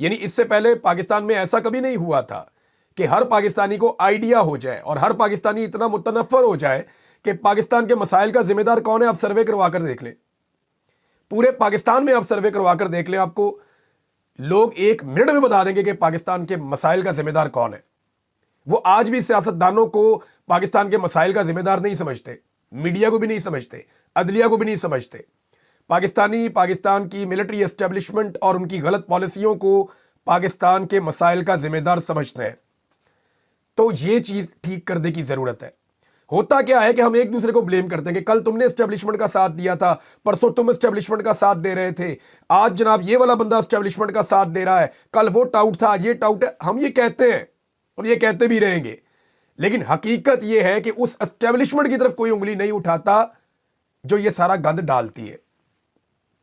یعنی اس سے پہلے پاکستان میں ایسا کبھی نہیں ہوا تھا کہ ہر پاکستانی کو آئیڈیا ہو جائے اور ہر پاکستانی اتنا متنفر ہو جائے کہ پاکستان کے مسائل کا ذمہ دار کون ہے. آپ سروے کروا کر دیکھ لیں, پورے پاکستان میں آپ سروے کروا کر دیکھ لیں, آپ کو لوگ 1 منٹ میں بتا دیں گے کہ پاکستان کے مسائل کا ذمہ دار کون ہے. وہ آج بھی سیاستدانوں کو پاکستان کے مسائل کا ذمہ دار نہیں سمجھتے, میڈیا کو بھی نہیں سمجھتے, عدلیہ کو بھی نہیں سمجھتے. پاکستان کی ملٹری اسٹیبلشمنٹ اور ان کی غلط پالیسیوں کو پاکستان کے مسائل کا ذمہ دار سمجھتے ہیں. تو یہ چیز ٹھیک کرنے کی ضرورت ہے. ہوتا کیا ہے کہ ہم ایک دوسرے کو بلیم کرتے ہیں کہ کل تم نے اسٹیبلشمنٹ کا ساتھ دیا تھا, پرسوں تم اسٹیبلشمنٹ کا ساتھ دے رہے تھے, آج جناب یہ والا بندہ اسٹیبلشمنٹ کا ساتھ دے رہا ہے, کل وہ ٹاؤٹ تھا, یہ ٹاؤٹ ہے. ہم یہ کہتے ہیں اور یہ کہتے بھی رہیں گے, لیکن حقیقت یہ ہے کہ اس اسٹیبلشمنٹ کی طرف کوئی انگلی نہیں اٹھاتا جو یہ سارا گند ڈالتی ہے,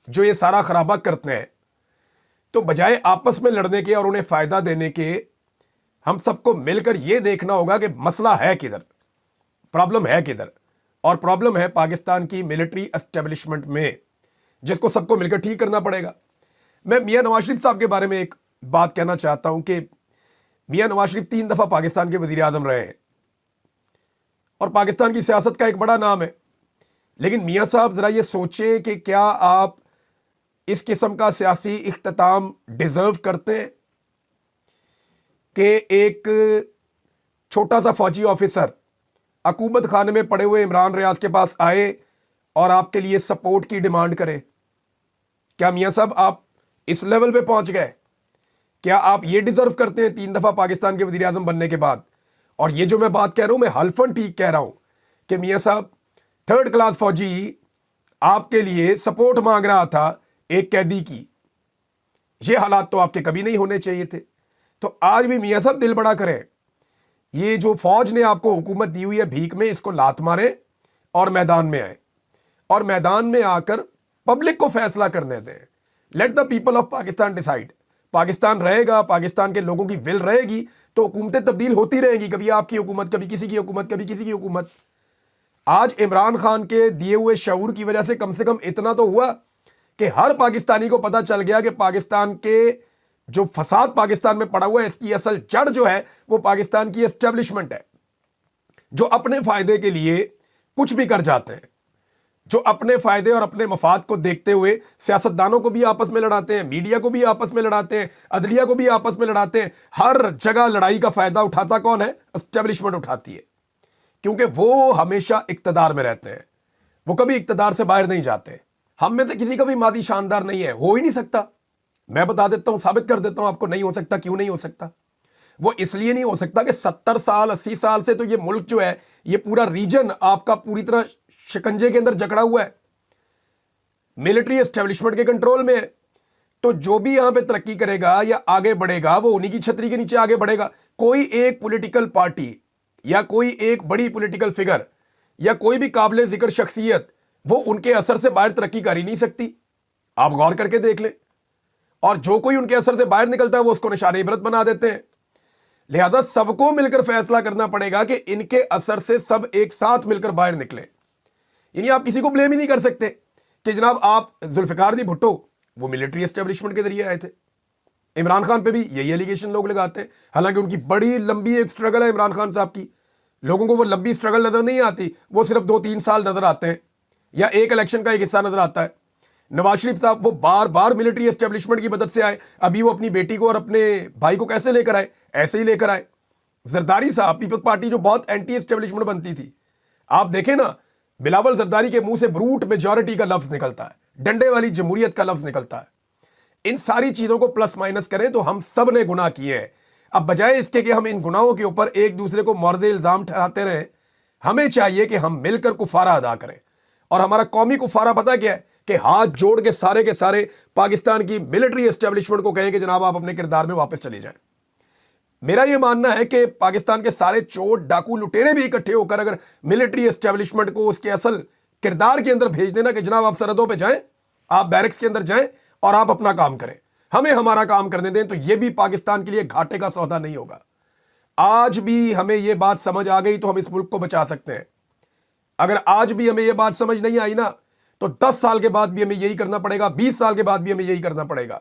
جو یہ سارا خرابہ کرتے ہیں. تو بجائے آپس میں لڑنے کے اور انہیں فائدہ دینے کے, ہم سب کو مل کر یہ دیکھنا ہوگا کہ مسئلہ ہے کدھر, پرابلم ہے کدھر. اور پرابلم ہے پاکستان کی ملٹری اسٹیبلشمنٹ میں, جس کو سب کو مل کر ٹھیک کرنا پڑے گا. میں میاں نواز شریف صاحب کے بارے میں ایک بات کہنا چاہتا ہوں کہ میاں نواز شریف 3 دفعہ پاکستان کے وزیر اعظم رہے ہیں اور پاکستان کی سیاست کا ایک بڑا نام ہے. لیکن میاں صاحب ذرا یہ سوچیں کہ کیا آپ اس قسم کا سیاسی اختتام ڈیزرو کرتے ہیں کہ ایک چھوٹا سا فوجی آفیسر عقوبت خانے میں پڑے ہوئے عمران ریاض کے پاس آئے اور آپ کے لیے سپورٹ کی ڈیمانڈ کرے؟ کیا میاں صاحب آپ اس لیول پہ پہنچ گئے؟ کیا آپ یہ ڈیزرو کرتے ہیں 3 دفعہ پاکستان کے وزیر اعظم بننے کے بعد؟ اور یہ جو میں بات کہہ رہا ہوں, میں حلفاً ٹھیک کہہ رہا ہوں کہ میاں صاحب 3rd کلاس فوجی آپ کے لیے سپورٹ مانگ رہا تھا ایک قیدی کی. یہ حالات تو آپ کے کبھی نہیں ہونے چاہیے تھے. تو آج بھی میاں صاحب دل بڑا کریں, یہ جو فوج نے آپ کو حکومت دی ہوئی ہے بھیک میں, اس کو لات ماریں اور میدان میں آئیں, اور میدان میں آ کر پبلک کو فیصلہ کرنے دیں. Let the people of Pakistan decide. Pakistan رہے گا, پاکستان کے لوگوں کی ول رہے گی تو حکومتیں تبدیل ہوتی رہیں گی, کبھی آپ کی حکومت, کبھی کسی کی حکومت, کبھی کسی کی حکومت. آج عمران خان کے دیے ہوئے شعور کی وجہ سے کم اتنا تو ہوا کہ ہر پاکستانی کو پتا چل گیا کہ پاکستان کے جو فساد پاکستان میں پڑا ہوا ہے, اس کی اصل جڑ جو ہے وہ پاکستان کی اسٹیبلشمنٹ ہے, جو اپنے فائدے کے لیے کچھ بھی کر جاتے ہیں, جو اپنے فائدے اور اپنے مفاد کو دیکھتے ہوئے سیاستدانوں کو بھی آپس میں لڑاتے ہیں, میڈیا کو بھی آپس میں لڑاتے ہیں, عدلیہ کو بھی آپس میں لڑاتے ہیں. ہر جگہ لڑائی کا فائدہ اٹھاتا کون ہے؟ اسٹیبلشمنٹ اٹھاتی ہے, کیونکہ وہ ہمیشہ اقتدار میں رہتے ہیں, وہ کبھی اقتدار سے باہر نہیں جاتے. ہم میں سے کسی کا بھی ماضی شاندار نہیں ہے, ہو ہی نہیں سکتا. میں بتا دیتا ہوں, ثابت کر دیتا ہوں آپ کو, نہیں ہو سکتا. کیوں نہیں ہو سکتا؟ وہ اس لیے نہیں ہو سکتا کہ 70 سال 80 سال سے تو یہ ملک جو ہے, یہ پورا ریجن آپ کا پوری طرح شکنجے کے اندر جکڑا ہوا ہے, ملٹری اسٹیبلشمنٹ کے کنٹرول میں ہے. تو جو بھی یہاں پہ ترقی کرے گا یا آگے بڑھے گا, وہ انہی کی چھتری کے نیچے آگے بڑھے گا. کوئی ایک پولیٹیکل پارٹی یا کوئی ایک بڑی پولیٹیکل فگر یا کوئی بھی قابل ذکر شخصیت وہ ان کے اثر سے باہر ترقی کر ہی نہیں سکتی. آپ غور کر کے دیکھ لیں. اور جو کوئی ان کے اثر سے باہر نکلتا ہے وہ اس کو نشان عبرت بنا دیتے ہیں. لہذا سب کو مل کر فیصلہ کرنا پڑے گا کہ ان کے اثر سے سب ایک ساتھ مل کر باہر نکلیں. یعنی آپ کسی کو بلیم ہی نہیں کر سکتے کہ جناب آپ ذوالفقار دی بھٹو وہ ملٹری اسٹیبلشمنٹ کے ذریعے آئے تھے. عمران خان پہ بھی یہی ایلیگیشن لوگ لگاتے ہیں, حالانکہ ان کی بڑی لمبی ایک سٹرگل ہے عمران خان صاحب کی. لوگوں کو وہ لمبی سٹرگل نظر نہیں آتی, وہ صرف 2-3 سال نظر آتے ہیں یا ایک الیکشن کا ایک حصہ نظر آتا ہے. نواز شریف صاحب وہ بار بار ملٹری اسٹیبلشمنٹ کی مدد سے آئے. ابھی وہ اپنی بیٹی کو اور اپنے بھائی کو کیسے لے کر آئے؟ ایسے ہی لے کر آئے. زرداری صاحب, پیپلز پارٹی جو بہت اینٹی اسٹیبلشمنٹ بنتی تھی, آپ دیکھیں نا, بلاول زرداری کے منہ سے بروٹ میجورٹی کا لفظ نکلتا ہے, ڈنڈے والی جمہوریت کا لفظ نکلتا ہے. ان ساری چیزوں کو پلس مائنس کریں تو ہم سب نے گناہ کیے ہیں. اب بجائے اس کے کہ ہم ان گناہوں کے اوپر ایک دوسرے کو مورد الزام ٹھہراتے رہیں, ہمیں چاہیے کہ ہم مل کر کفارہ ادا کریں. اور ہمارا قومی کفارہ پتہ کیا ہے؟ کہ ہاتھ جوڑ کے سارے پاکستان کی ملٹری اسٹیبلشمنٹ کو کہیں کہ جناب آپ اپنے کردار میں واپس چلے جائیں. میرا یہ ماننا ہے کہ پاکستان کے سارے چور ڈاکو لٹیرے بھی اکٹھے ہو کر اگر ملٹری اسٹیبلشمنٹ کو اس کے اصل کردار کے اندر بھیج دینا کہ جناب آپ سرحدوں پہ جائیں, آپ بیرکس کے اندر جائیں اور آپ اپنا کام کریں, ہمیں ہمارا کام کرنے دیں, تو یہ بھی پاکستان کے لیے گھاٹے کا سودا نہیں ہوگا. آج بھی ہمیں یہ بات سمجھ آ گئی تو ہم اس ملک کو بچا سکتے ہیں. اگر آج بھی ہمیں یہ بات سمجھ نہیں آئی نا, تو 10 سال کے بعد بھی ہمیں یہی کرنا پڑے گا, 20 سال کے بعد بھی ہمیں یہی کرنا پڑے گا.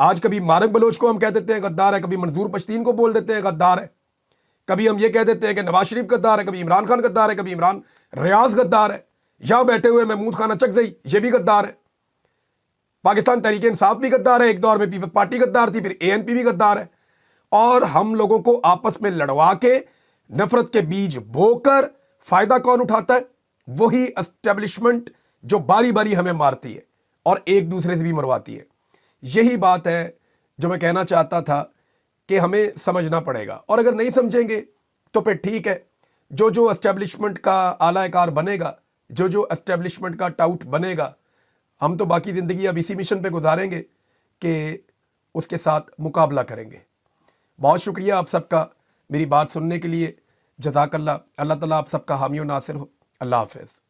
آج کبھی مارک بلوچ کو ہم کہہ دیتے ہیں غدار ہے، کبھی منظور پشتین کو بول دیتے ہیں غدار ہے، کبھی ہم یہ کہہ دیتے ہیں کہ نواز شریف غدار ہے، کبھی عمران خان غدار ہے، کبھی عمران ریاض غدار ہے، یہاں بیٹھے ہوئے محمود خان اچکزئی یہ بھی غدار ہے، پاکستان تحریک انصاف بھی غدار ہے، ایک دور میں پیپلز پارٹی غدار تھی، پھر ANP بھی غدار ہے، اور ہم لوگوں کو آپس میں لڑوا کے نفرت کے بیج بو کر فائدہ کون اٹھاتا ہے؟ وہی اسٹیبلشمنٹ جو باری باری ہمیں مارتی ہے اور ایک دوسرے سے بھی مرواتی ہے۔ یہی بات ہے جو میں کہنا چاہتا تھا کہ ہمیں سمجھنا پڑے گا، اور اگر نہیں سمجھیں گے تو پھر ٹھیک ہے، جو اسٹیبلشمنٹ کا اعلی کار بنے گا، جو اسٹیبلشمنٹ کا ٹاؤٹ بنے گا، ہم تو باقی زندگی اب اسی مشن پہ گزاریں گے کہ اس کے ساتھ مقابلہ کریں گے۔ بہت شکریہ آپ سب کا میری بات سننے کے لیے، جزاک اللہ۔ اللہ تعالیٰ آپ سب کا حامی و ناصر ہو۔ اللہ حافظ۔